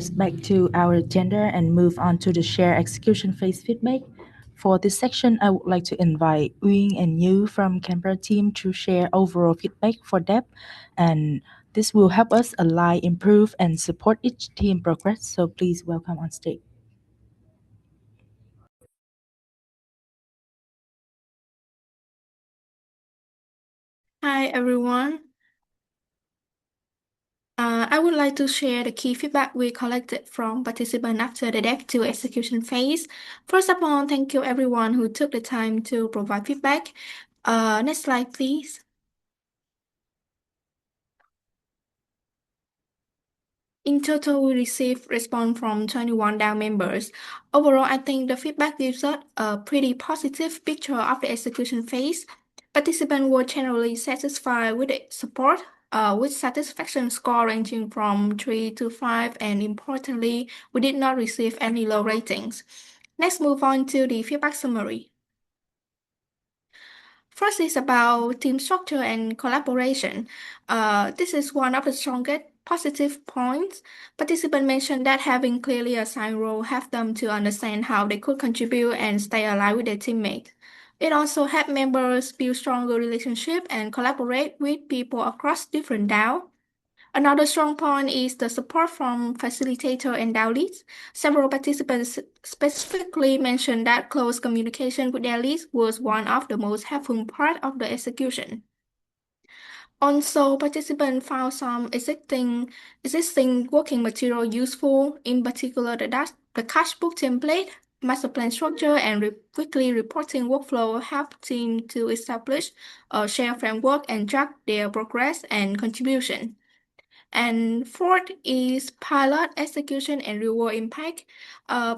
back to our agenda and move on to the share execution phase feedback. For this section, I would like to invite Uying and Yu from Canberra team to share overall feedback for DEP, and this will help us align, improve, and support each team progress. So please welcome on stage. Hi everyone. I would like to share the key feedback we collected from participants after the dev to execution phase. First of all, thank you everyone who took the time to provide feedback. Next slide, please. In total, we received response from 21 DAO members. Overall, I think the feedback gives us a pretty positive picture of the execution phase. Participants were generally satisfied with the support, with satisfaction score ranging from 3 to 5, and importantly, we did not receive any low ratings. Let's move on to the feedback summary. First is about team structure and collaboration. This is one of the strongest positive points. Participants mentioned that having clearly assigned roles helped them to understand how they could contribute and stay aligned with their teammates. It also helped members build stronger relationships and collaborate with people across different DAO. Another strong point is the support from facilitator and DAO leads. Several participants specifically mentioned that close communication with their leads was one of the most helpful part of the execution. Also, participants found some existing working material useful, in particular the cash book template, master plan structure, and weekly reporting workflow help team to establish a shared framework and track their progress and contribution. And fourth is pilot execution and reward impact.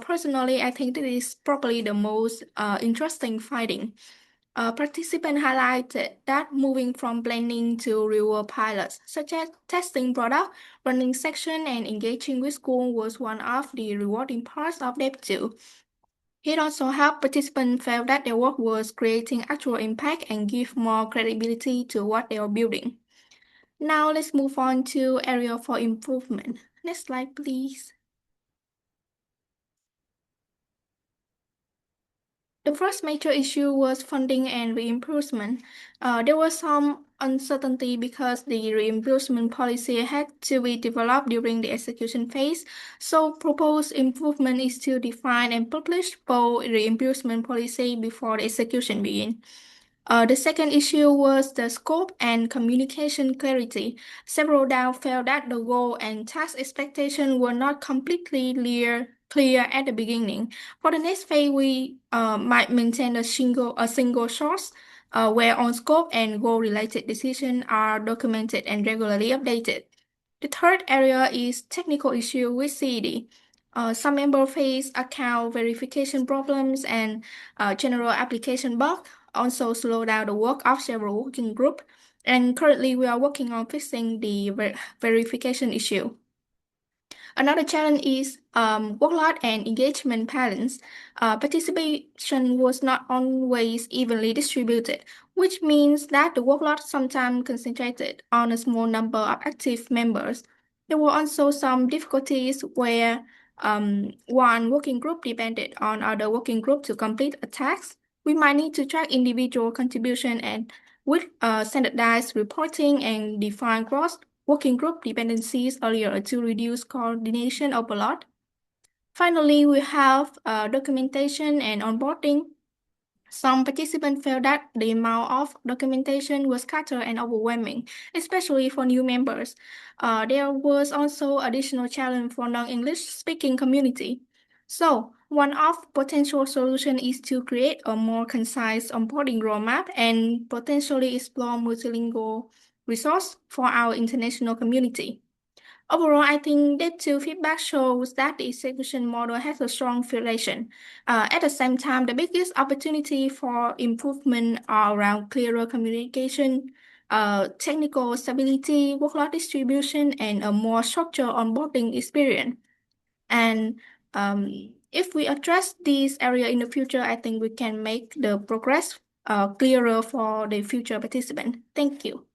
Personally, I think this is probably the most interesting finding. Participants highlighted that moving from planning to reward pilots, such as testing product, running section, and engaging with school was one of the rewarding parts of DEP 2. It also helped participants feel that their work was creating actual impact and give more credibility to what they are building. Now let's move on to area for improvement. Next slide, please. The first major issue was funding and reimbursement. There was some uncertainty because the reimbursement policy had to be developed during the execution phase. So proposed improvement is to define and publish full reimbursement policy before the execution begins. The second issue was the scope and communication clarity. Several DAO felt that the goal and task expectation were not completely clear at the beginning. For the next phase, we might maintain a single source where on scope and goal related decisions are documented and regularly updated. The third area is technical issue with CED. Some member face account verification problems and general application bug also slow down the work of several working groups. And currently, we are working on fixing the verification issue. Another challenge is workload and engagement balance. Participation was not always evenly distributed, which means that the workload sometimes concentrated on a small number of active members. There were also some difficulties where one working group depended on other working group to complete a task. We might need to track individual contribution and with standardized reporting and define cross working group dependencies earlier to reduce coordination overload. Finally, we have documentation and onboarding. Some participants felt that the amount of documentation was scattered and overwhelming, especially for new members. There was also additional challenge for non-English speaking community. So, one of potential solution is to create a more concise onboarding roadmap and potentially explore multilingual resource for our international community. Overall, I think that two feedback shows that the execution model has a strong foundation. At the same time, the biggest opportunity for improvement are around clearer communication, technical stability, workload distribution, and a more structured onboarding experience. And if we address these areas in the future, I think we can make the progress clearer for the future participant. Thank you.